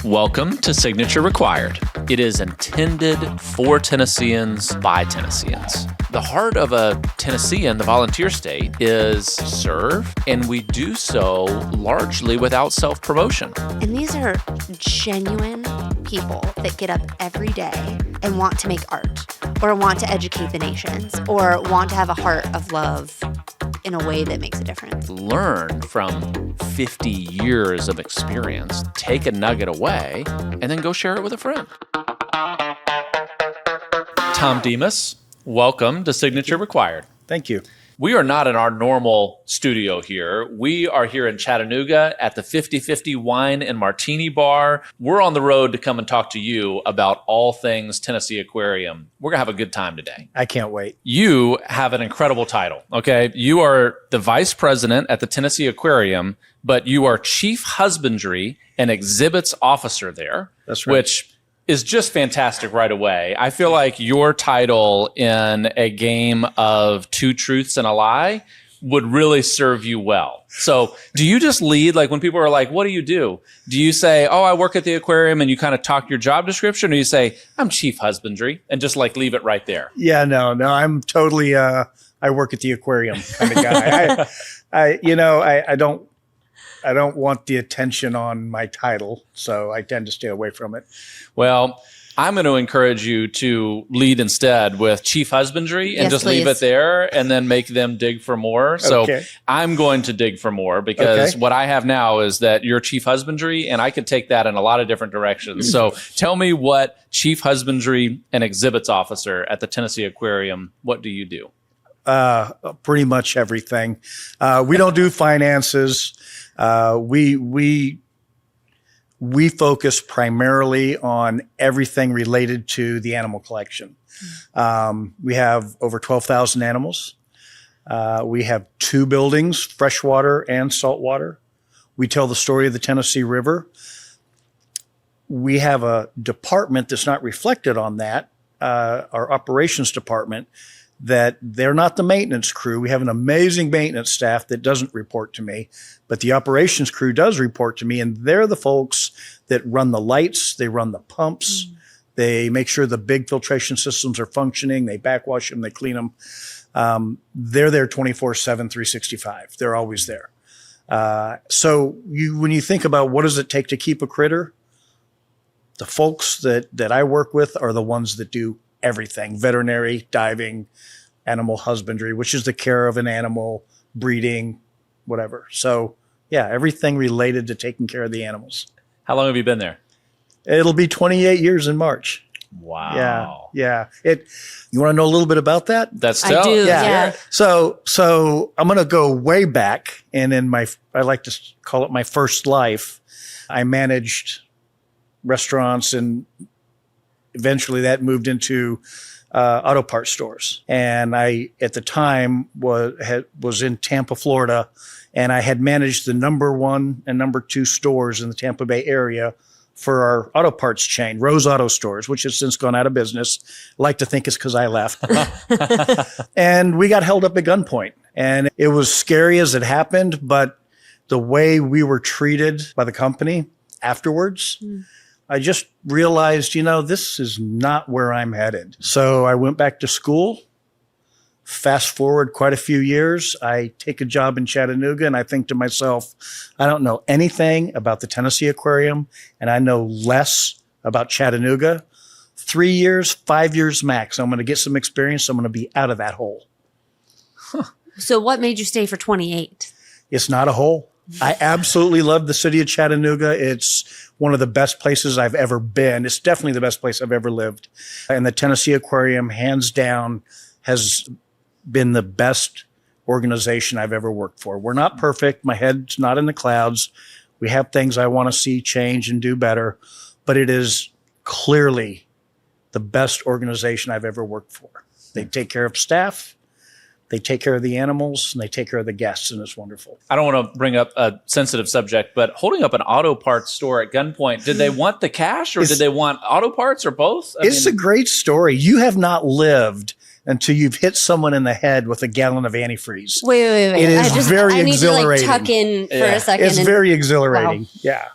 Welcome to Signature Required. It is intended for Tennesseans by Tennesseans. The heart of a Tennessean, the volunteer state, is serve, and we do so largely without self-promotion. And these are genuine people that get up every day and want to make art, or want to educate the nations, or want to have a heart of love in a way that makes a difference. Learn from 50 years of experience, take a nugget away, and then go share it with a friend. Thom Demas, welcome to Signature Required. Thank you. We are not in our normal studio here. We are here in Chattanooga at the 50/50 Wine and Martini Bar. We're on the road to come and talk to you about all things Tennessee Aquarium. We're going to have a good time today. I can't wait. You have an incredible title, okay? You are the vice president at the Tennessee Aquarium, but you are chief husbandry and exhibits officer there. That's right. Which is just fantastic right away. I feel like your title in a game of two truths and a lie would really serve you well. So do you just lead, like when people are like, what do? Do you say, oh, I work at the aquarium, and you kind of talk your job description, or you say, I'm chief husbandry, and just like leave it right there? Yeah, no, I'm totally, I work at the aquarium kind of guy. I don't want the attention on my title, so I tend to stay away from it. Well, I'm going to encourage you to lead instead with chief husbandry and just leave it there and then make them dig for more. So I'm going to dig for more because what I have now is that you're chief husbandry, and I could take that in a lot of different directions. So tell me what chief husbandry and exhibits officer at the Tennessee Aquarium, what do you do? Pretty much everything. We don't do finances. We focus primarily on everything related to the animal collection. We have over 12,000 animals. We have 2 buildings, freshwater and saltwater. We tell the story of the Tennessee River. We have a department that's not reflected on that, our operations department, that they're not the maintenance crew. We have an amazing maintenance staff that doesn't report to me, but the operations crew does report to me, and they're the folks that run the lights, they run the pumps, they make sure the big filtration systems are functioning, they backwash them, they clean them. They're there 24/7, 365. They're always there. So when you think about what does it take to keep a critter, the folks that I work with are the ones that do everything: veterinary, diving, animal husbandry, which is the care of an animal, breeding, whatever. So yeah, everything related to taking care of the animals. How long have you been there? It'll be 28 years in March. Wow. Yeah. You want to know a little bit about that? I do. Yeah. So I'm going to go way back. And in I like to call it my first life, I managed restaurants, and eventually that moved into auto parts stores. And I, at the time, was in Tampa, Florida, and I had managed the number 1 and number 2 stores in the Tampa Bay area for our auto parts chain, Rose Auto Stores, which has since gone out of business. I like to think it's because I left. And we got held up at gunpoint. And it was scary as it happened, but the way we were treated by the company afterwards, I just realized, this is not where I'm headed. So I went back to school. Fast forward quite a few years, I take a job in Chattanooga, and I think to myself, I don't know anything about the Tennessee Aquarium, and I know less about Chattanooga. 3 years, 5 years max. I'm going to get some experience. I'm going to be out of that hole. So what made you stay for 28? It's not a hole. I absolutely love the city of Chattanooga. It's one of the best places I've ever been. It's definitely the best place I've ever lived. And the Tennessee Aquarium, hands down, has been the best organization I've ever worked for. We're not perfect. My head's not in the clouds. We have things I want to see change and do better, but it is clearly the best organization I've ever worked for. They take care of staff. They take care of the animals, and they take care of the guests, and it's wonderful. I don't want to bring up a sensitive subject, but holding up an auto parts store at gunpoint, did they want the cash, or did they want auto parts, or both? It's a great story. You have not lived until you've hit someone in the head with a gallon of antifreeze. Wait. It is very exhilarating. I need to tuck in for a second. It's very exhilarating. Wow. Yeah.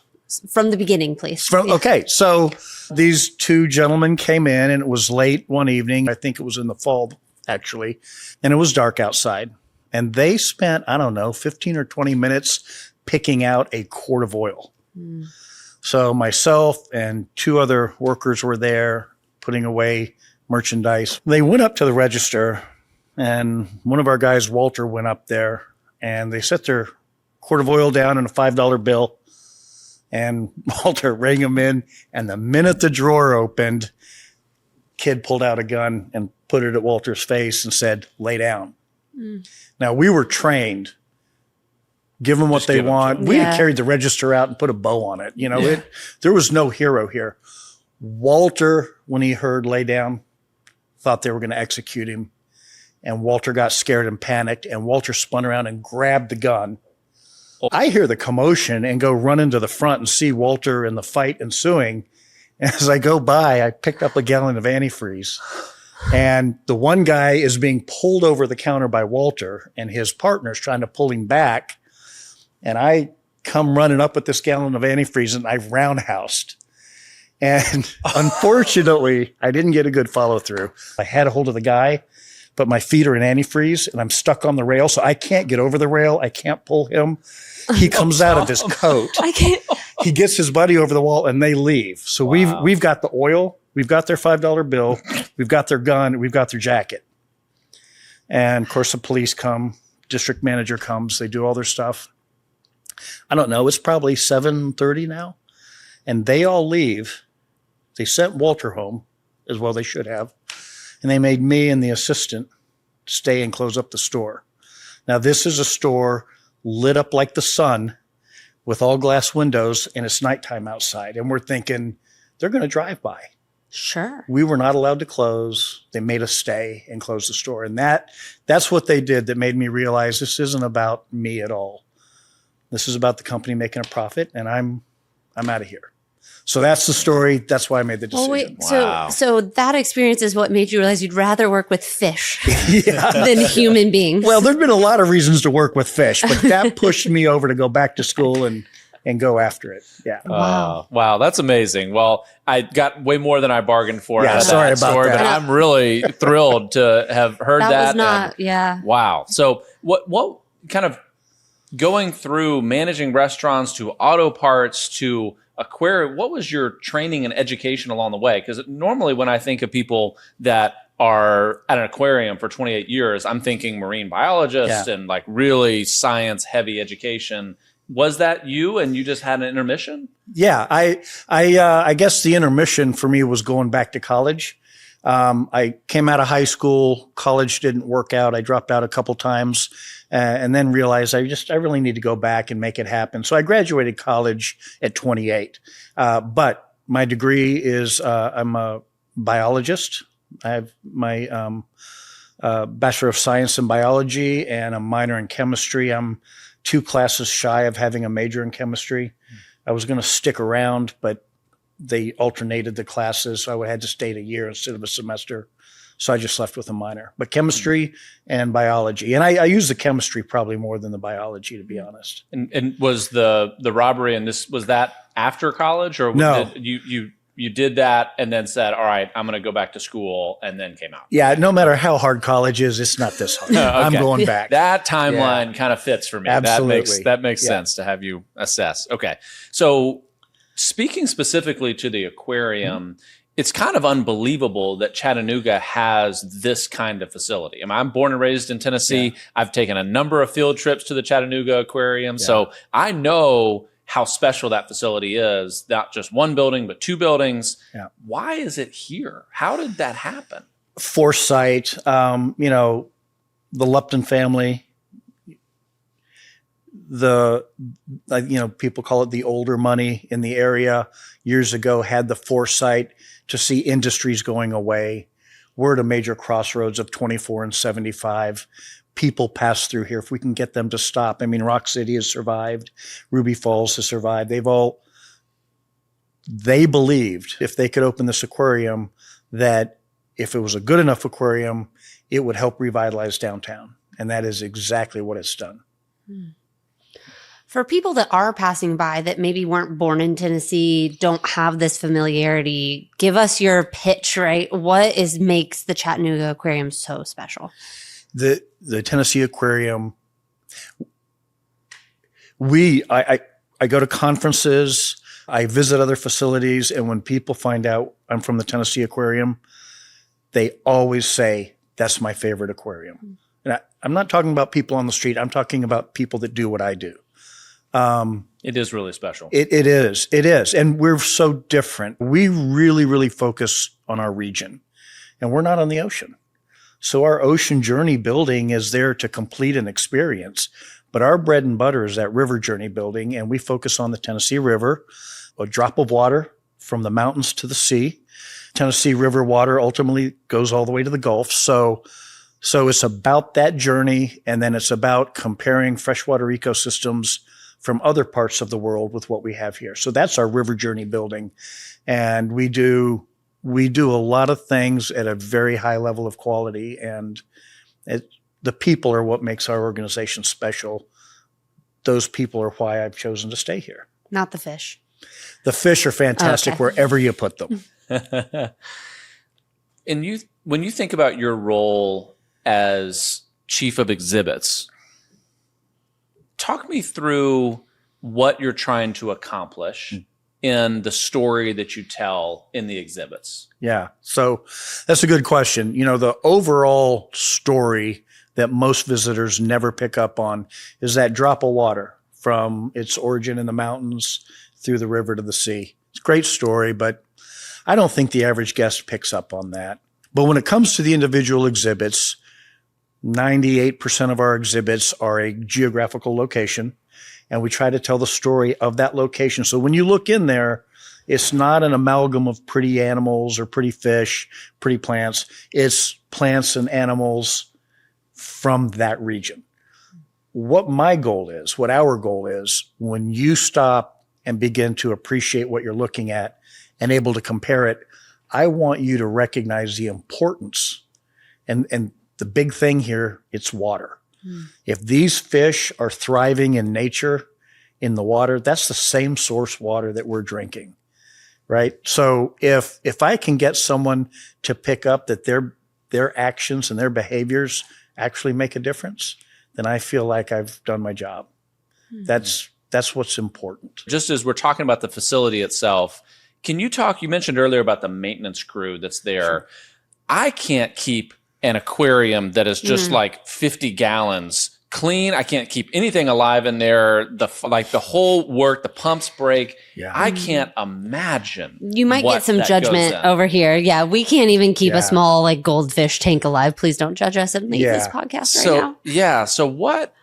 From the beginning, please. Okay. So these two gentlemen came in, and it was late one evening. I think it was in the fall, actually, and it was dark outside. And they spent, I don't know, 15 or 20 minutes picking out a quart of oil. So myself and two other workers were there putting away merchandise. They went up to the register, and one of our guys, Walter, went up there, and they set their quart of oil down in a $5 bill. And Walter rang him in, and the minute the drawer opened, kid pulled out a gun and put it at Walter's face and said, "Lay down." Now, we were trained. Give them what they want. We had carried the register out and put a bow on it. You know, there was no hero here. Walter, when he heard "lay down," thought they were going to execute him. And Walter got scared and panicked. And Walter spun around and grabbed the gun. I hear the commotion and go run into the front and see Walter in the fight ensuing. And as I go by, I picked up a gallon of antifreeze. And the one guy is being pulled over the counter by Walter, and his partner's trying to pull him back. And I come running up with this gallon of antifreeze, and I roundhoused. And unfortunately, I didn't get a good follow through. I had a hold of the guy, but my feet are in antifreeze, and I'm stuck on the rail, so I can't get over the rail. I can't pull him. He comes out of his coat. I can't. He gets his buddy over the wall, and they leave. So we've got the oil. We've got their $5 bill. We've got their gun. We've got their jacket. And of course, the police come. District manager comes. They do all their stuff. I don't know. It's probably 7:30 now. And they all leave. They sent Walter home, as well they should have. And they made me and the assistant stay and close up the store. Now, this is a store lit up like the sun with all glass windows, and it's nighttime outside. And we're thinking, they're going to drive by. Sure. We were not allowed to close. They made us stay and close the store. And that's what they did that made me realize this isn't about me at all. This is about the company making a profit, and I'm out of here. So that's the story. That's why I made the decision. Oh, wait. Wow. So that experience is what made you realize you'd rather work with fish than human beings. Well, there've been a lot of reasons to work with fish, but that pushed me over to go back to school and go after it. Yeah. Wow. That's amazing. Well, I got way more than I bargained for. Yeah, sorry about that. But I'm really thrilled to have heard that. Was not, Wow. So what kind of going through managing restaurants to auto parts to aquarium, what was your training and education along the way? Because normally when I think of people that are at an aquarium for 28 years, I'm thinking marine biologist and like really science heavy education. Was that you, and you just had an intermission? Yeah, I guess the intermission for me was going back to college. I came out of high school, college didn't work out. I dropped out a couple times and then realized I really need to go back and make it happen. So I graduated college at 28. But my degree is I'm a biologist. I have my Bachelor of Science in Biology and a minor in chemistry. I'm 2 classes shy of having a major in chemistry. I was going to stick around, but they alternated the classes, so I had to stay a year instead of a semester. So I just left with a minor. But chemistry and biology. And I use the chemistry probably more than the biology, to be honest. And was the robbery and this, was that after college? Or no. You did that and then said, all right, I'm going to go back to school, and then came out? Yeah, no matter how hard college is, it's not this hard. Okay. I'm going back. That timeline kind of fits for me. Absolutely. That makes sense to have you assess. Okay. So speaking specifically to the aquarium, it's kind of unbelievable that Chattanooga has this kind of facility. I mean, I'm born and raised in Tennessee. I've taken a number of field trips to the Chattanooga Aquarium. So I know how special that facility is, not just one building, but 2 buildings. Why is it here? How did that happen? Foresight, the Lupton family, people call it the older money in the area, years ago had the foresight to see industries going away. We're at a major crossroads of 24 and 75. People pass through here. If we can get them to stop. I mean, Rock City has survived. Ruby Falls has survived. They believed if they could open this aquarium, that if it was a good enough aquarium, it would help revitalize downtown. And that is exactly what it's done. For people that are passing by that maybe weren't born in Tennessee, don't have this familiarity, give us your pitch, right? What makes the Chattanooga Aquarium so special? The Tennessee Aquarium, I go to conferences, I visit other facilities, and when people find out I'm from the Tennessee Aquarium, they always say, that's my favorite aquarium. And I'm not talking about people on the street. I'm talking about people that do what I do. It is really special. It is. And we're so different. We really, really focus on our region, and we're not on the ocean. So our ocean journey building is there to complete an experience. But our bread and butter is that river journey building, and we focus on the Tennessee River, a drop of water from the mountains to the sea. Tennessee River water ultimately goes all the way to the Gulf. So it's about that journey, and then it's about comparing freshwater ecosystems from other parts of the world with what we have here. So that's our river journey building. And we do a lot of things at a very high level of quality, and the people are what makes our organization special. Those people are why I've chosen to stay here. Not the fish. The fish are fantastic wherever you put them. And when you think about your role as chief of exhibits, talk me through what you're trying to accomplish in the story that you tell in the exhibits. Yeah, so that's a good question. The overall story that most visitors never pick up on is that drop of water from its origin in the mountains through the river to the sea. It's a great story, but I don't think the average guest picks up on that. But when it comes to the individual exhibits, 98% of our exhibits are a geographical location, and we try to tell the story of that location. So when you look in there, it's not an amalgam of pretty animals or pretty fish, pretty plants. It's plants and animals from that region. What our goal is, when you stop and begin to appreciate what you're looking at and able to compare it, I want you to recognize the importance and the big thing here, it's water. If these fish are thriving in nature, in the water, that's the same source water that we're drinking, right? So if I can get someone to pick up that their actions and their behaviors actually make a difference, then I feel like I've done my job. That's what's important. Just as we're talking about the facility itself, can you mentioned earlier about the maintenance crew that's there. Sure. I can't keep an aquarium that is just like 50 gallons clean. I can't keep anything alive in there. The whole work, the pumps break. Yeah. I can't imagine. You might get some judgment over here. Yeah, we can't even keep a small goldfish tank alive. Please don't judge us and leave this podcast right now. Yeah. So what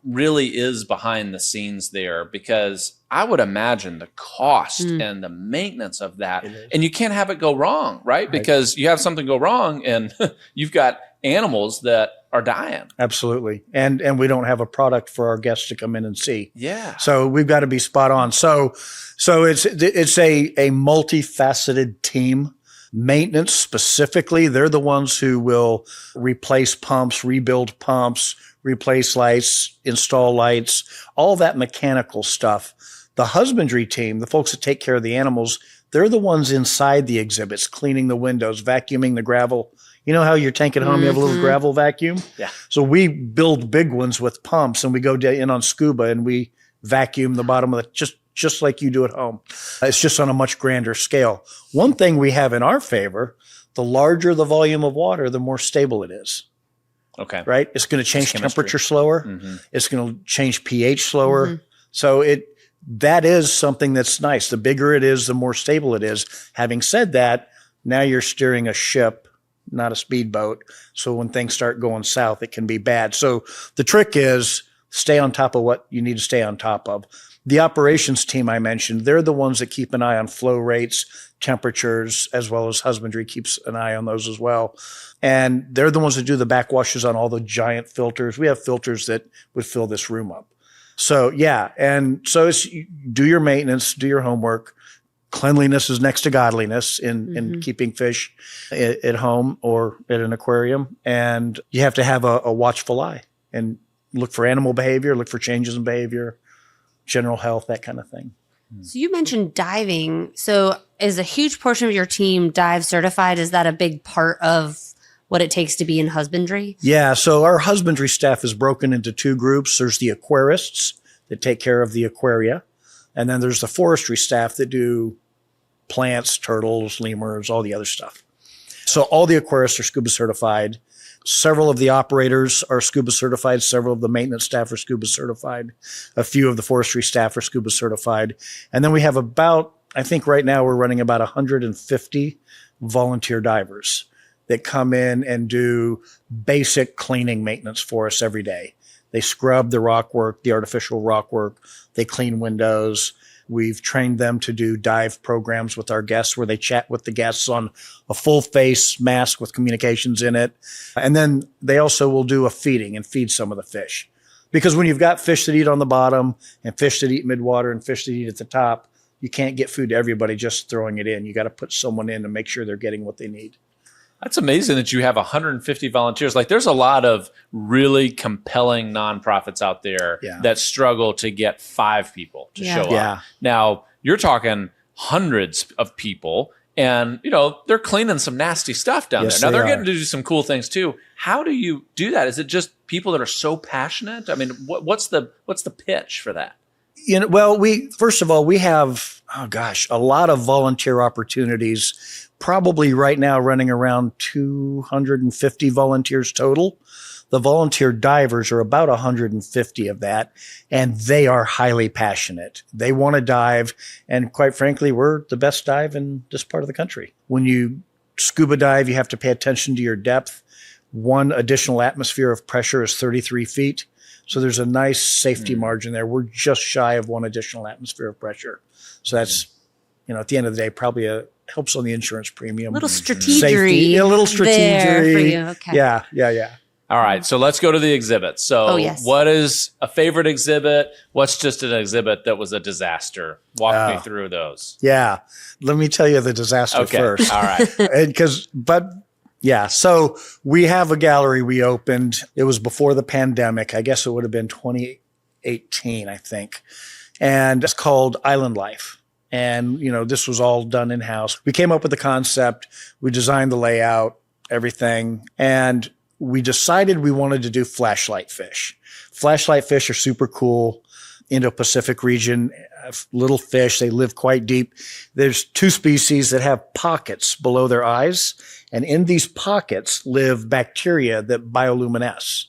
really is behind the scenes there? Because I would imagine the cost and the maintenance of that, and you can't have it go wrong, right? Because you have something go wrong and you've got animals that are dying. Absolutely. And we don't have a product for our guests to come in and see. Yeah. So we've got to be spot on. So it's a multifaceted team. Maintenance specifically, they're the ones who will replace pumps, rebuild pumps, replace lights, install lights, all that mechanical stuff. The husbandry team, the folks that take care of the animals, they're the ones inside the exhibits, cleaning the windows, vacuuming the gravel. You know how you're taking home, you have a little gravel vacuum? Yeah. So we build big ones with pumps, and we go in on scuba and we vacuum the bottom of just like you do at home. It's just on a much grander scale. One thing we have in our favor, the larger the volume of water, the more stable it is. Okay. Right? It's going to change temperature slower. It's going to change pH slower. So that is something that's nice. The bigger it is, the more stable it is. Having said that, now you're steering a ship, not a speedboat. So when things start going south, it can be bad. So the trick is stay on top of what you need to stay on top of. The operations team I mentioned, they're the ones that keep an eye on flow rates, temperatures, as well as husbandry keeps an eye on those as well. And they're the ones that do the backwashes on all the giant filters. We have filters that would fill this room up. So yeah, and so it's do your maintenance, do your homework. Cleanliness is next to godliness in keeping fish at home or at an aquarium. And you have to have a watchful eye and look for animal behavior, look for changes in behavior, general health, that kind of thing. So you mentioned diving. So is a huge portion of your team dive certified? Is that a big part of what it takes to be in husbandry? Yeah. So our husbandry staff is broken into two groups. There's the aquarists that take care of the aquaria. And then there's the forestry staff that do plants, turtles, lemurs, all the other stuff. So all the aquarists are scuba certified. Several of the operators are scuba certified. Several of the maintenance staff are scuba certified. A few of the forestry staff are scuba certified. And then we have I think right now we're running about 150 volunteer divers that come in and do basic cleaning maintenance for us every day. They scrub the rock work, the artificial rock work. They clean windows. We've trained them to do dive programs with our guests where they chat with the guests on a full face mask with communications in it. And then they also will do a feeding and feed some of the fish. Because when you've got fish that eat on the bottom and fish that eat midwater and fish that eat at the top, you can't get food to everybody just throwing it in. You got to put someone in to make sure they're getting what they need. That's amazing that you have 150 volunteers. Like there's a lot of really compelling nonprofits out there that struggle to get 5 people to show up. Now you're talking hundreds of people and they're cleaning some nasty stuff down there. Now they're getting to do some cool things too. How do you do that? Is it just people that are so passionate? I mean, what's the pitch for that? Well, first of all, we have, a lot of volunteer opportunities, probably right now running around 250 volunteers total. The volunteer divers are about 150 of that, and they are highly passionate. They want to dive, and quite frankly, we're the best dive in this part of the country. When you scuba dive, you have to pay attention to your depth. One additional atmosphere of pressure is 33 feet. So there's a nice safety margin there. We're just shy of one additional atmosphere of pressure. So that's, at the end of the day, probably helps on the insurance premium. A little strategery. A little strategery. For you. Okay. Yeah. All right. So let's go to the exhibit. So what is a favorite exhibit? What's just an exhibit that was a disaster? Walk me through those. Yeah. Let me tell you the disaster first. All right. So we have a gallery we opened. It was before the pandemic. I guess it would have been 2018, I think. And it's called Island Life. And, this was all done in-house. We came up with the concept. We designed the layout, everything. And we decided we wanted to do flashlight fish. Flashlight fish are super cool. Indo-Pacific region, little fish. They live quite deep. There's 2 species that have pockets below their eyes. And in these pockets live bacteria that bioluminesce.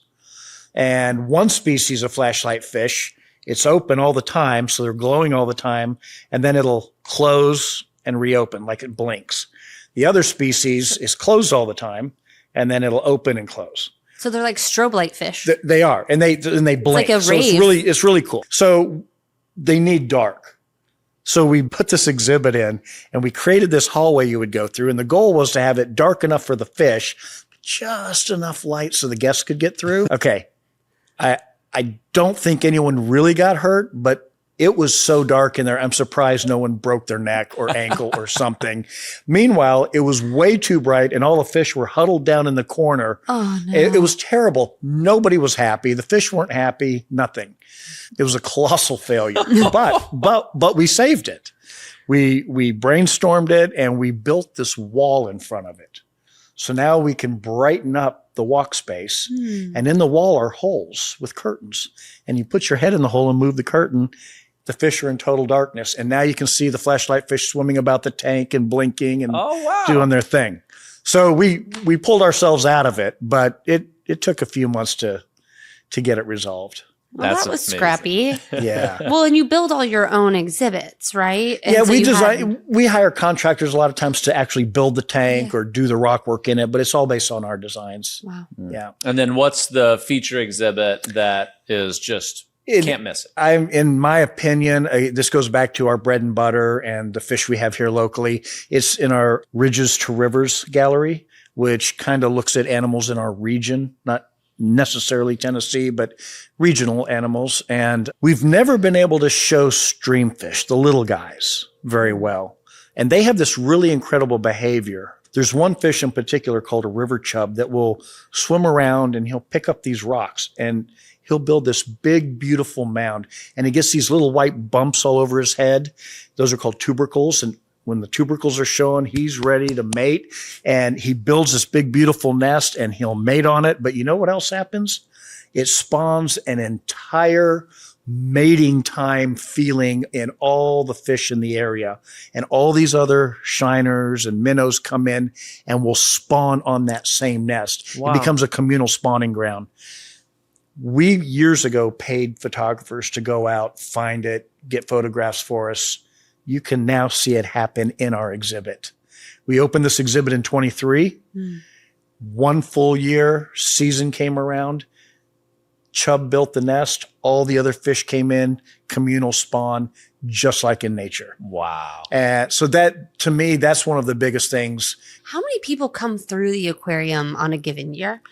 And one species of flashlight fish, it's open all the time, so they're glowing all the time, and then it'll close and reopen like it blinks. The other species is closed all the time, and then it'll open and close. So they're like strobe light fish. They are, and they blink. It's like a rave. It's really cool. So they need dark. So we put this exhibit in and we created this hallway you would go through. And the goal was to have it dark enough for the fish, just enough light so the guests could get through. Okay. I don't think anyone really got hurt, but it was so dark in there. I'm surprised no one broke their neck or ankle or something. Meanwhile, it was way too bright and all the fish were huddled down in the corner. Oh, no. It was terrible. Nobody was happy. The fish weren't happy. Nothing. It was a colossal failure, but we saved it. We brainstormed it and we built this wall in front of it. So now we can brighten up the walk space, and in the wall are holes with curtains. And you put your head in the hole and move the curtain. The fish are in total darkness. And now you can see the flashlight fish swimming about the tank and blinking and doing their thing. So we pulled ourselves out of it, but it took a few months to get it resolved. Well, that was amazing. Scrappy. Yeah. Well, and you build all your own exhibits, right? And yeah, so we hire contractors a lot of times to actually build the tank or do the rock work in it, but it's all based on our designs. Wow. Yeah. And then what's the feature exhibit that is just can't miss it? In my opinion, this goes back to our bread and butter and the fish we have here locally. It's in our Ridges to Rivers gallery, which kind of looks at animals in our region, not necessarily Tennessee, but regional animals. And we've never been able to show streamfish, the little guys, very well. And they have this really incredible behavior. There's one fish in particular called a river chub that will swim around and he'll pick up these rocks and he'll build this big, beautiful mound, and he gets these little white bumps all over his head. Those are called tubercles. And when the tubercles are showing, he's ready to mate, and he builds this big, beautiful nest, and he'll mate on it. But you know what else happens? It spawns an entire mating time feeling in all the fish in the area. And all these other shiners and minnows come in and will spawn on that same nest. Wow. It becomes a communal spawning ground. We years ago paid photographers to go out, find it, get photographs for us. You can now see it happen in our exhibit. We opened this exhibit in 23. 1 full year, season came around. Chub built the nest. All the other fish came in, communal spawn, just like in nature. Wow. So that, to me, that's one of the biggest things. How many people come through the aquarium on a given year?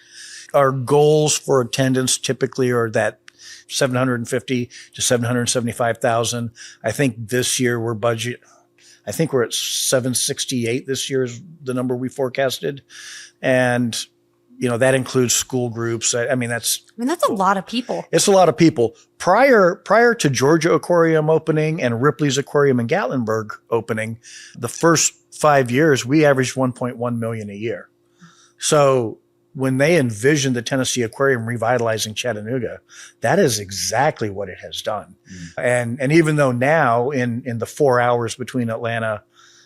Our goals for attendance typically are that 750 to 775,000. I think this year we're at 768 this year is the number we forecasted. And that includes school groups. I mean, that's a lot of people. It's a lot of people. Prior to Georgia Aquarium opening and Ripley's Aquarium in Gatlinburg opening, the first 5 years, we averaged 1.1 million a year. So when they envisioned the Tennessee Aquarium revitalizing Chattanooga, that is exactly what it has done. And even though now in the 4 hours between Atlanta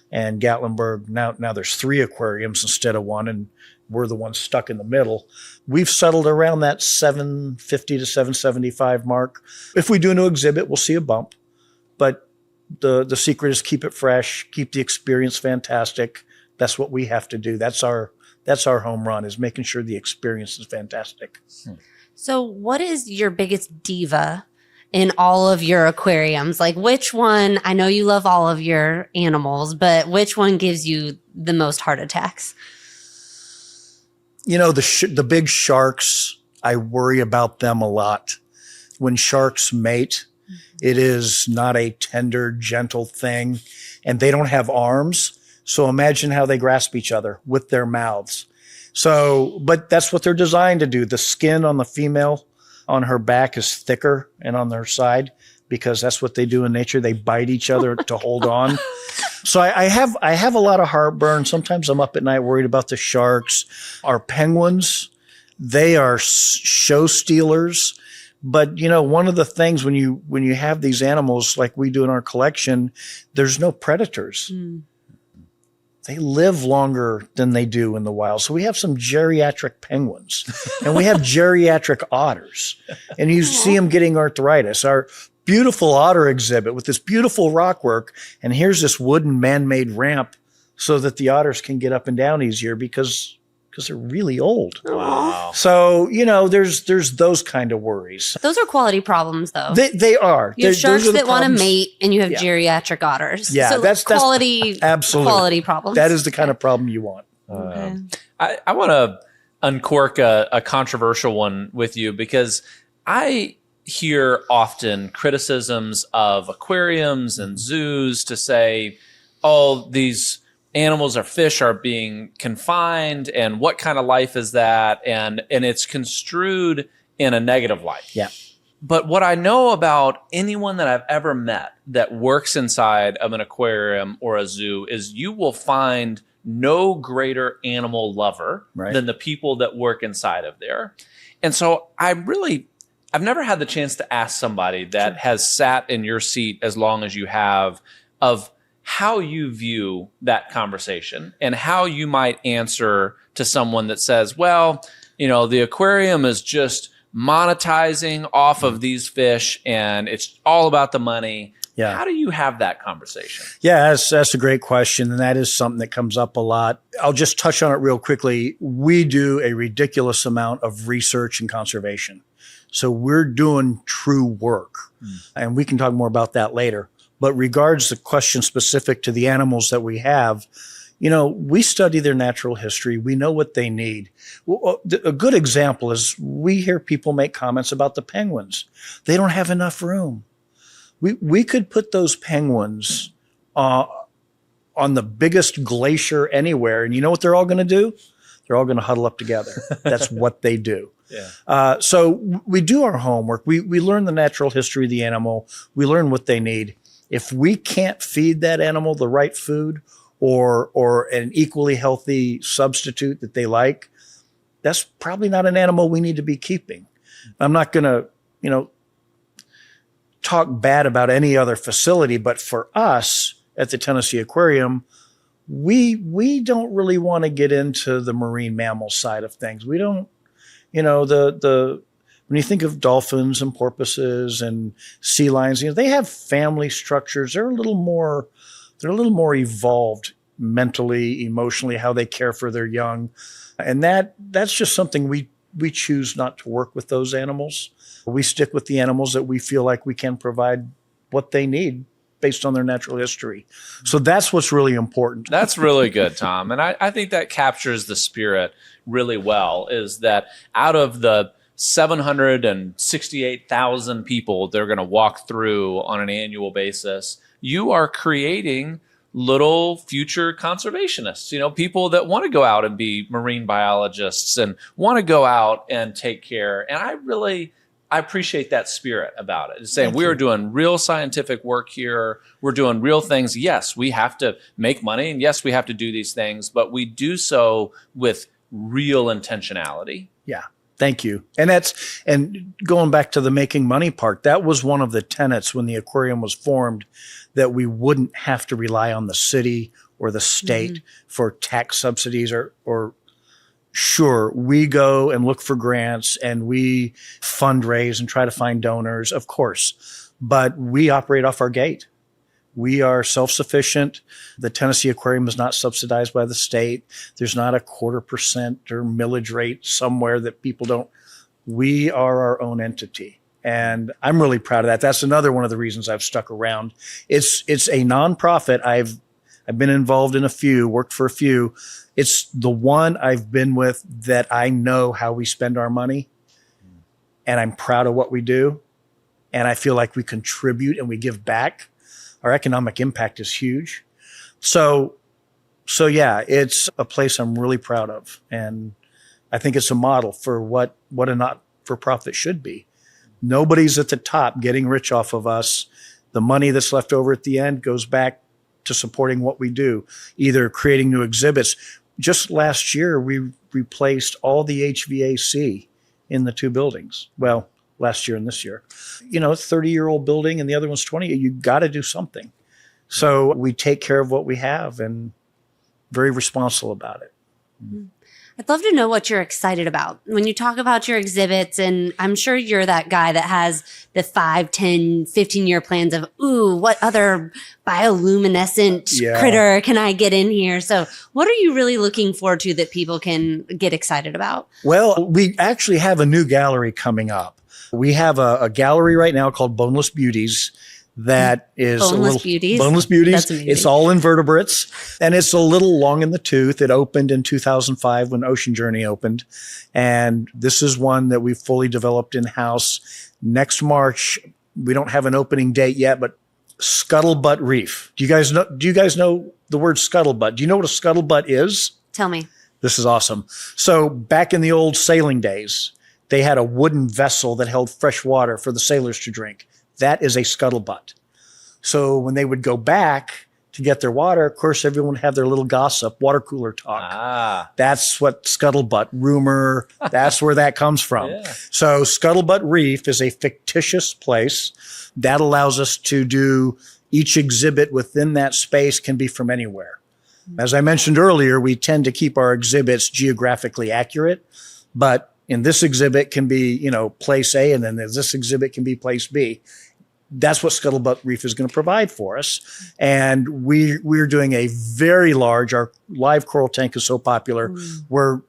and Gatlinburg, now there's 3 aquariums instead of 1, and we're the ones stuck in the middle. We've settled around that 750 to 775 mark. If we do a new exhibit, we'll see a bump. But the secret is keep it fresh, keep the experience fantastic. That's what we have to do. That's our home run, is making sure the experience is fantastic. So what is your biggest diva in all of your aquariums? Like, which one, I know you love all of your animals, but which one gives you the most heart attacks? The big sharks, I worry about them a lot. When sharks mate, it is not a tender, gentle thing, and they don't have arms. So imagine how they grasp each other with their mouths. But that's what they're designed to do. The skin on the female on her back is thicker and on their side, because that's what they do in nature. They bite each other to hold on. So I have a lot of heartburn. Sometimes I'm up at night worried about the sharks. Our penguins, they are show stealers. But one of the things when you have these animals like we do in our collection, there's no predators. They live longer than they do in the wild. So we have some geriatric penguins, and we have geriatric otters, and you see them getting arthritis. Our beautiful otter exhibit with this beautiful rockwork, and here's this wooden man-made ramp so that the otters can get up and down easier because they're really old. Wow. So, there's those kind of worries. Those are quality problems, though. They are. You have sharks that want to mate, and you have geriatric otters. Yeah, so that's quality problems. That is the kind of problem you want. Okay. I want to uncork a controversial one with you, because I hear often criticisms of aquariums and zoos to say, oh, these animals or fish are being confined, and what kind of life is that? And it's construed in a negative light. Yeah. But what I know about anyone that I've ever met that works inside of an aquarium or a zoo is you will find no greater animal lover than the people that work inside of there. And so I've never had the chance to ask somebody that has sat in your seat as long as you have of how you view that conversation and how you might answer to someone that says, well, the aquarium is just monetizing off of these fish and it's all about the money. Yeah. How do you have that conversation? Yeah, that's a great question. And that is something that comes up a lot. I'll just touch on it real quickly. We do a ridiculous amount of research and conservation. So we're doing true work. And we can talk more about that later. But regards the question specific to the animals that we have, we study their natural history. We know what they need. A good example is we hear people make comments about the penguins. They don't have enough room. We could put those penguins on the biggest glacier anywhere. And you know what they're all going to do? they're all going to huddle up together. That's what they do. Yeah. So we do our homework. We learn the natural history of the animal. We learn what they need. If we can't feed that animal the right food or an equally healthy substitute that they like, that's probably not an animal we need to be keeping. I'm not going to, talk bad about any other facility, but for us at the Tennessee Aquarium, we don't really want to get into the marine mammal side of things. We don't, when you think of dolphins and porpoises and sea lions, they have family structures. They're a little more evolved mentally, emotionally, how they care for their young. And that's just something we choose not to work with those animals. We stick with the animals that we feel like we can provide what they need based on their natural history. So that's what's really important. That's really good, Thom. And I think that captures the spirit really well, is that out of the 768,000 people they're going to walk through on an annual basis, you are creating little future conservationists, people that want to go out and be marine biologists and want to go out and take care. And I appreciate that spirit about it. It's saying we are doing real scientific work here. We're doing real things. Yes, we have to make money, and yes, we have to do these things, but we do so with real intentionality. Yeah. Thank you. And going back to the making money part, that was one of the tenets when the aquarium was formed, that we wouldn't have to rely on the city or the state for tax subsidies or sure, we go and look for grants and we fundraise and try to find donors, of course, but we operate off our gate. We are self-sufficient. The Tennessee Aquarium is not subsidized by the state. There's not a 0.25% or millage rate somewhere that people don't. We are our own entity. And I'm really proud of that. That's another one of the reasons I've stuck around. It's a nonprofit. I've been involved in a few, worked for a few. It's the one I've been with that I know how we spend our money, and I'm proud of what we do. And I feel like we contribute and we give back. Our economic impact is huge. So yeah, it's a place I'm really proud of. And I think it's a model for what a not-for-profit should be. Nobody's at the top getting rich off of us. The money that's left over at the end goes back to supporting what we do, either creating new exhibits. Just last year, we replaced all the HVAC in the two buildings. Well, last year and this year. 30-year-old building and the other one's 20. You got to do something. So we take care of what we have and very responsible about it. Mm-hmm. I'd love to know what you're excited about when you talk about your exhibits. And I'm sure you're that guy that has the 5, 10, 15-year plans of, what other bioluminescent critter can I get in here? So what are you really looking forward to that people can get excited about? Well, we actually have a new gallery coming up. We have a gallery right now called Boneless Beauties. That is Boneless Beauties. Boneless Beauties. That's amazing. It's all invertebrates, and it's a little long in the tooth. It opened in 2005 when Ocean Journey opened, and this is one that we've fully developed in-house. Next March, we don't have an opening date yet, but Scuttlebutt Reef. Do you guys know the word scuttlebutt? Do you know what a scuttlebutt is? Tell me. This is awesome. So back in the old sailing days, they had a wooden vessel that held fresh water for the sailors to drink. That is a scuttlebutt. So when they would go back to get their water, of course, everyone would have their little gossip, water cooler talk. That's what scuttlebutt, rumor, that's where that comes from. Yeah. So Scuttlebutt Reef is a fictitious place that allows us to do each exhibit within that space can be from anywhere. As I mentioned earlier, we tend to keep our exhibits geographically accurate, but in this exhibit can be, place A, and then this exhibit can be place B. That's what Scuttlebutt Reef is going to provide for us. And we're doing a very large, our live coral tank is so popular, we're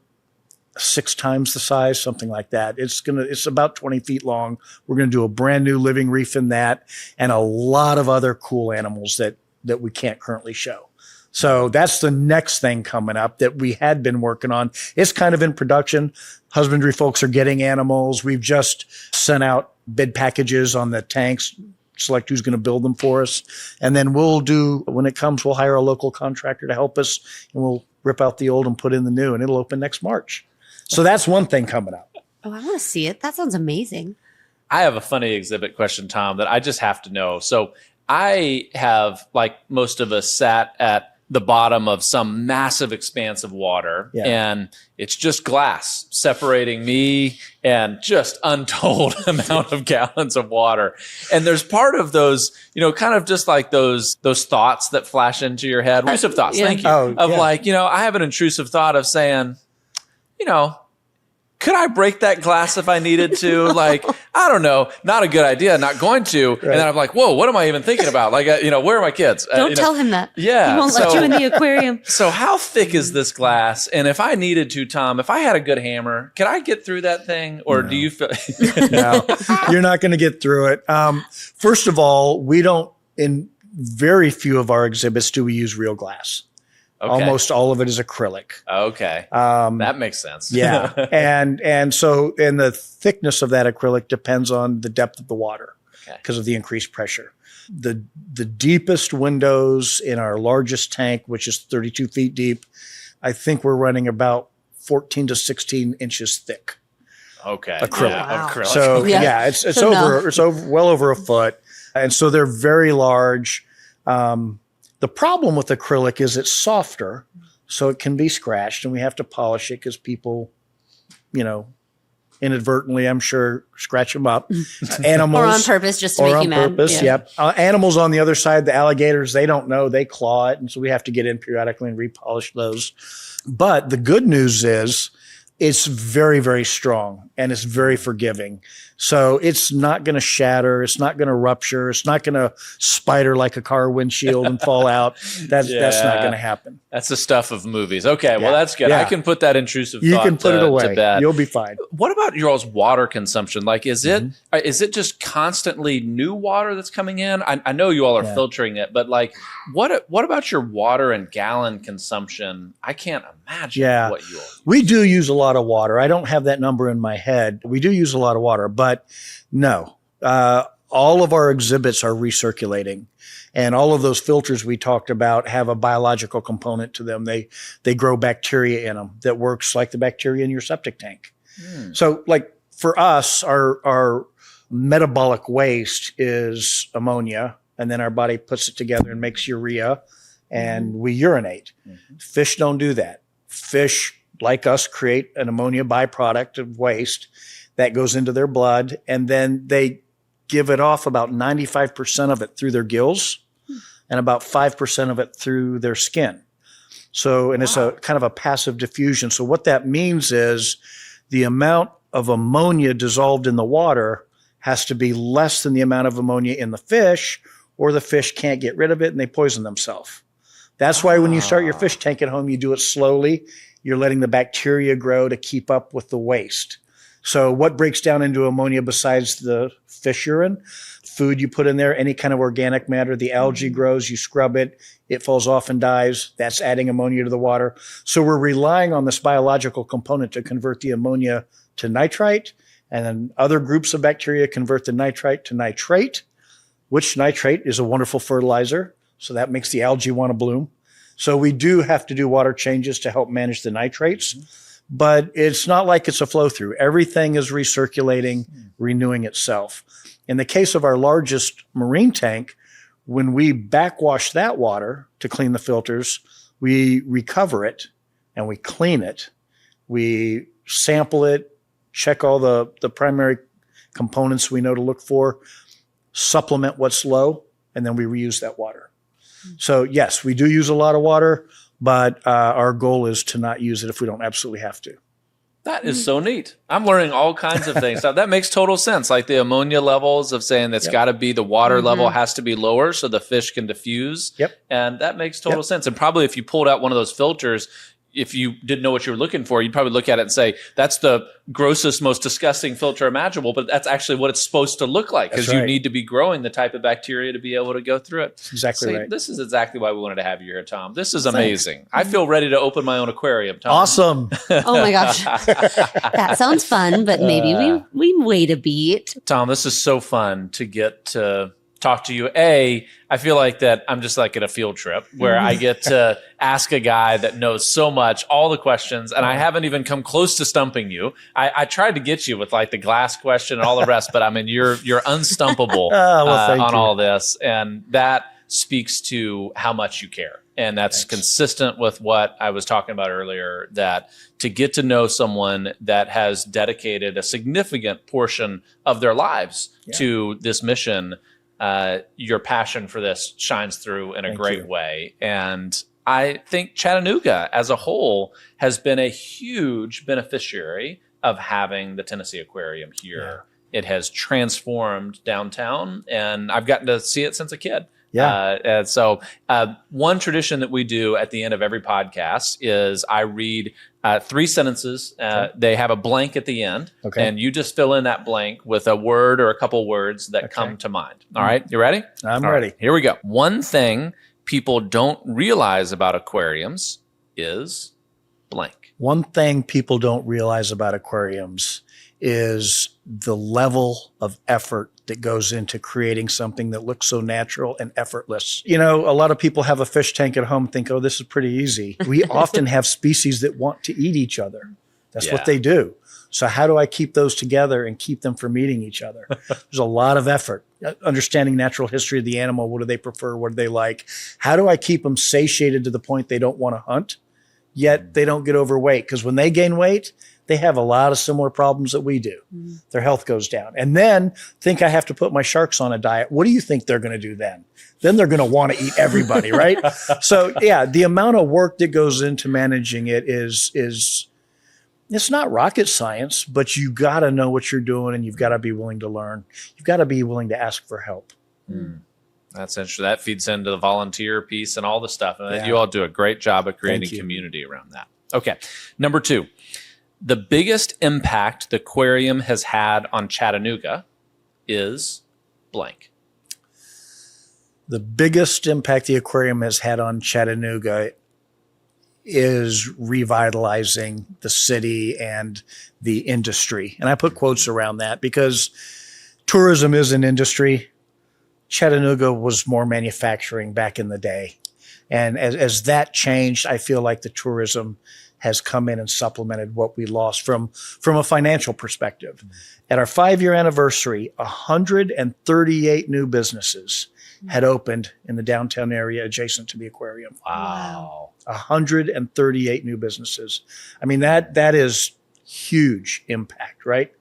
6 times the size, something like that. It's about 20 feet long. We're going to do a brand new living reef in that and a lot of other cool animals that we can't currently show. So that's the next thing coming up that we had been working on. It's kind of in production. Husbandry folks are getting animals. We've just sent out bid packages on the tanks select who's going to build them for us. And then when it comes, we'll hire a local contractor to help us, and we'll rip out the old and put in the new, and it'll open next March. So that's one thing coming up. Oh, I want to see it. That sounds amazing. I have a funny exhibit question, Thom, that I just have to know. So I have, like most of us, sat at the bottom of some massive expanse of water, and it's just glass separating me and just untold amount of gallons of water. And there's part of those, kind of just like those thoughts that flash into your head, intrusive thoughts, thank you, like, I have an intrusive thought of saying, could I break that glass if I needed to? Like, I don't know. Not a good idea. Not going to. Right. And then I'm like, whoa, what am I even thinking about? Like, where are my kids? Don't tell him that. Yeah. He won't let you in the aquarium. So how thick is this glass? And if I needed to, Thom, if I had a good hammer, could I get through that thing? Or do you feel? No, you're not going to get through it. First of all, in very few of our exhibits do we use real glass. Okay. Almost all of it is acrylic. Okay. That makes sense. Yeah. And the thickness of that acrylic depends on the depth of the water because of the increased pressure. The deepest windows in our largest tank, which is 32 feet deep, I think we're running about 14 to 16 inches thick. Okay. Acrylic. Yeah, wow. Acrylic. So it's well over a foot. And so they're very large. The problem with acrylic is it's softer, so it can be scratched, and we have to polish it because people, inadvertently, I'm sure, scratch them up. Animals. Or on purpose, just to make you mad. Or on purpose, yep. Animals on the other side, the alligators, they don't know, they claw it, and so we have to get in periodically and repolish those. But the good news is it's very, very strong, and it's very forgiving. So it's not going to shatter. It's not going to rupture. It's not going to spider like a car windshield and fall out. That's not going to happen. That's the stuff of movies. Okay, well, that's good. I can put that intrusive thought You can put it away. To bed. You'll be fine. What about your all's water consumption? Like, is it just constantly new water that's coming in? I know you all are filtering it, but like, what about your water and gallon consumption? I can't imagine what you all use. We do use a lot of water. I don't have that number in my head. We do use a lot of water, but no, all of our exhibits are recirculating, and all of those filters we talked about have a biological component to them. They grow bacteria in them that works like the bacteria in your septic tank. So like for us, our metabolic waste is ammonia, and then our body puts it together and makes urea, and we urinate. Fish don't do that. Fish, like us, create an ammonia byproduct of waste that goes into their blood, and then they give it off about 95% of it through their gills and about 5% of it through their skin. So, and it's a kind of a passive diffusion. So what that means is the amount of ammonia dissolved in the water has to be less than the amount of ammonia in the fish, or the fish can't get rid of it and they poison themselves. That's why when you start your fish tank at home, you do it slowly. You're letting the bacteria grow to keep up with the waste. So what breaks down into ammonia besides the fish urine? Food you put in there, any kind of organic matter, the algae grows, you scrub it, it falls off and dies. That's adding ammonia to the water. So we're relying on this biological component to convert the ammonia to nitrite, and then other groups of bacteria convert the nitrite to nitrate, which nitrate is a wonderful fertilizer. So that makes the algae want to bloom. So we do have to do water changes to help manage the nitrates. But it's not like it's a flow through. Everything is recirculating, renewing itself. In the case of our largest marine tank, when we backwash that water to clean the filters, we recover it and we clean it. We sample it, check all the primary components we know to look for, supplement what's low, and then we reuse that water. So yes, we do use a lot of water, but our goal is to not use it if we don't absolutely have to. That is so neat. I'm learning all kinds of things. That makes total sense. Like the ammonia levels of saying that's got to be the water level has to be lower so the fish can diffuse. And that makes total sense. And probably if you pulled out one of those filters, if you didn't know what you were looking for, you'd probably look at it and say, that's the grossest, most disgusting filter imaginable, but that's actually what it's supposed to look like because you need to be growing the type of bacteria to be able to go through it. Exactly right. This is exactly why we wanted to have you here, Thom. This is amazing. I feel ready to open my own aquarium, Thom. Awesome. Oh my gosh. That sounds fun, but maybe we wait a beat. Thom, this is so fun to get to talk to you. I feel like that I'm just like at a field trip where I get to ask a guy that knows so much, all the questions, and I haven't even come close to stumping you. I tried to get you with like the glass question and all the rest, but I mean, you're unstumpable on all this. And that speaks to how much you care. And that's consistent with what I was talking about earlier, that to get to know someone that has dedicated a significant portion of their lives to this mission, your passion for this shines through in a great way. And I think Chattanooga as a whole has been a huge beneficiary of having the Tennessee Aquarium here. It has transformed downtown, and I've gotten to see it since a kid. And so one tradition that we do at the end of every podcast is I read 3 sentences. They have a blank at the end, and you just fill in that blank with a word or a couple words that come to mind. All right, you ready? I'm ready. Here we go. One thing people don't realize about aquariums is blank. One thing people don't realize about aquariums is the level of effort that goes into creating something that looks so natural and effortless. You know, a lot of people have a fish tank at home and think, oh, this is pretty easy. We often have species that want to eat each other. That's what they do. So how do I keep those together and keep them from eating each other? There's a lot of effort. Understanding natural history of the animal. What do they prefer? What do they like? How do I keep them satiated to the point they don't want to hunt, yet they don't get overweight? Because when they gain weight, they have a lot of similar problems that we do. Their health goes down. And then think I have to put my sharks on a diet. What do you think they're going to do then? Then they're going to want to eat everybody, right? So the amount of work that goes into managing it is it's not rocket science, but you got to know what you're doing, and you've got to be willing to learn. You've got to be willing to ask for help. That's interesting. That feeds into the volunteer piece and all the stuff. And you all do a great job of creating community around that. Okay. Number 2. The biggest impact the aquarium has had on Chattanooga is blank. The biggest impact the aquarium has had on Chattanooga is revitalizing the city and the industry. And I put quotes around that because tourism is an industry. Chattanooga was more manufacturing back in the day. And as that changed, I feel like the tourism has come in and supplemented what we lost from a financial perspective. At our 5-year anniversary, 138 new businesses had opened in the downtown area adjacent to the aquarium. Wow. 138 new businesses. I mean, that is huge impact, right?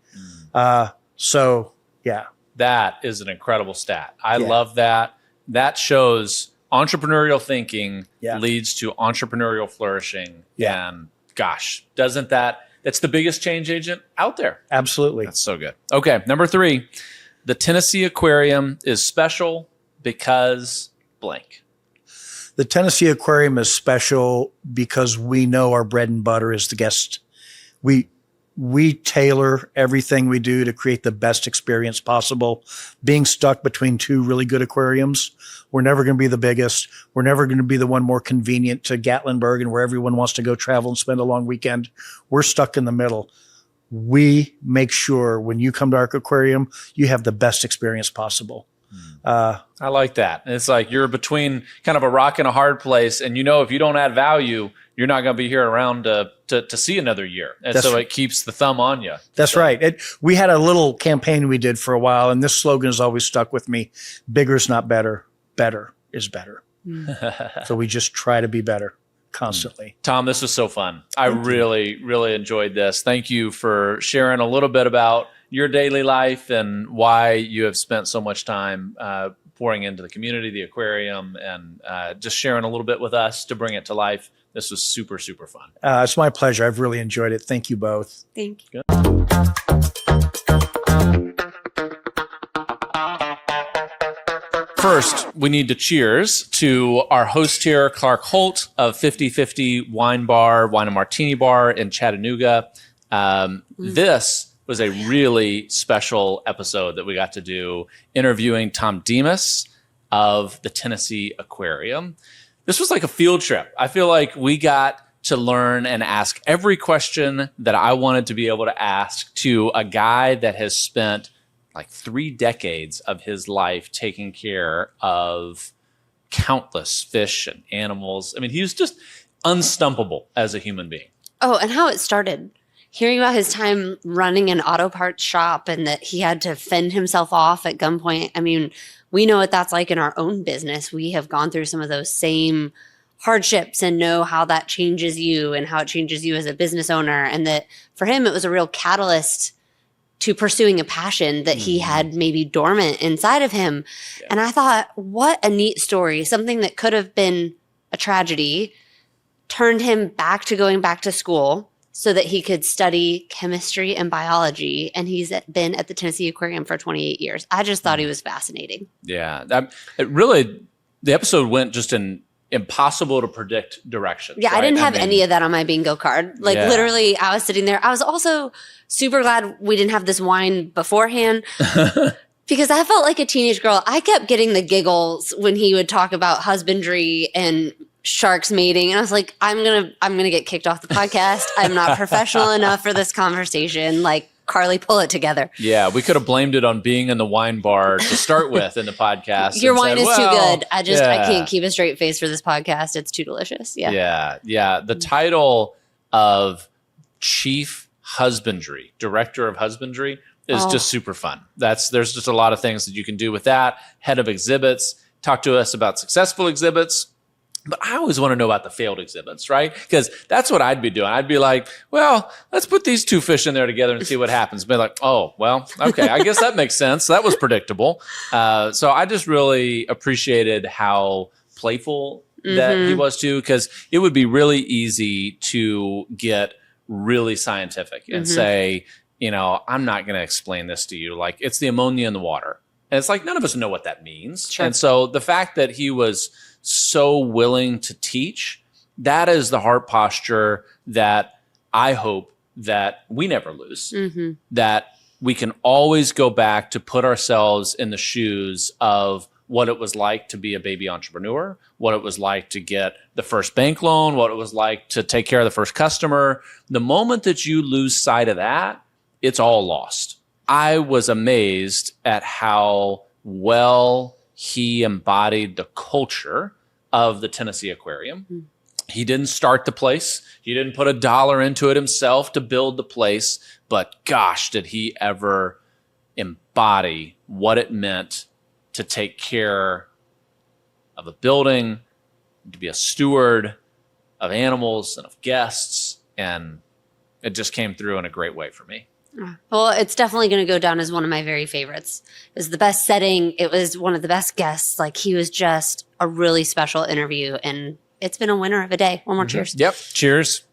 So, yeah. That is an incredible stat. I love that. That shows entrepreneurial thinking leads to entrepreneurial flourishing. And gosh, that's the biggest change agent out there. Absolutely. That's so good. Okay. Number 3, the Tennessee Aquarium is special because blank. The Tennessee Aquarium is special because we know our bread and butter is the guest. We tailor everything we do to create the best experience possible. Being stuck between 2 really good aquariums, we're never going to be the biggest. We're never going to be the one more convenient to Gatlinburg and where everyone wants to go travel and spend a long weekend. We're stuck in the middle. We make sure when you come to our aquarium, you have the best experience possible. I like that. It's like you're between kind of a rock and a hard place, and if you don't add value, you're not going to be here around to see another year. And so it keeps the thumb on you. That's right. We had a little campaign we did for a while, and this slogan has always stuck with me. Bigger is not better. Better is better. So we just try to be better constantly. Thom, this was so fun. I really, really enjoyed this. Thank you for sharing a little bit about your daily life and why you have spent so much time pouring into the community, the aquarium, and just sharing a little bit with us to bring it to life. This was super, super fun. It's my pleasure. I've really enjoyed it. Thank you both. Thank you. First, we need to cheers to our host here, Clark Holt of 50/50 Wine Bar, Wine and Martini Bar in Chattanooga. This was a really special episode that we got to do interviewing Thom Demas of the Tennessee Aquarium. This was like a field trip. I feel like we got to learn and ask every question that I wanted to be able to ask to a guy that has spent like 3 decades of his life taking care of countless fish and animals. I mean, he was just unstumpable as a human being. Oh, and how it started. Hearing about his time running an auto parts shop and that he had to fend himself off at gunpoint. I mean, we know what that's like in our own business. We have gone through some of those same hardships and know how that changes you and how it changes you as a business owner. And that for him, it was a real catalyst to pursuing a passion that he had maybe dormant inside of him. Yeah. And I thought, what a neat story. Something that could have been a tragedy turned him back to going back to school so that he could study chemistry and biology. And he's been at the Tennessee Aquarium for 28 years. I just thought he was fascinating. Yeah. The episode went just in impossible to predict directions. Yeah, right? I didn't have any of that on my bingo card. Literally, I was sitting there. I was also super glad we didn't have this wine beforehand because I felt like a teenage girl. I kept getting the giggles when he would talk about husbandry and sharks mating. And I was like, I'm gonna get kicked off the podcast. I'm not professional enough for this conversation. Like, Carly, pull it together. Yeah, we could have blamed it on being in the wine bar to start with in the podcast. Your wine is too good. I can't keep a straight face for this podcast. It's too delicious. Yeah. Yeah. The title of Chief Husbandry, Director of Husbandry, is just super fun. There's just a lot of things that you can do with that. Head of exhibits, talk to us about successful exhibits. But I always want to know about the failed exhibits, right? Because that's what I'd be doing. I'd be like, well, let's put these 2 fish in there together and see what happens. Be like, oh, well, okay, I guess that makes sense. That was predictable. So I just really appreciated how playful that he was too, because it would be really easy to get really scientific and say, I'm not going to explain this to you. Like, it's the ammonia in the water. And it's like, none of us know what that means. Sure. And so the fact that he was so willing to teach, that is the heart posture that I hope that we never lose, that we can always go back to put ourselves in the shoes of what it was like to be a baby entrepreneur, what it was like to get the first bank loan, what it was like to take care of the first customer. The moment that you lose sight of that, it's all lost. I was amazed at how well he embodied the culture of the Tennessee Aquarium. He didn't start the place. He didn't put $1 into it himself to build the place. But gosh, did he ever embody what it meant to take care of a building, to be a steward of animals and of guests. And it just came through in a great way for me. Well, it's definitely going to go down as one of my very favorites. It was the best setting. It was one of the best guests. Like, he was just a really special interview, and it's been a winner of a day. One more cheers. Yep. Cheers.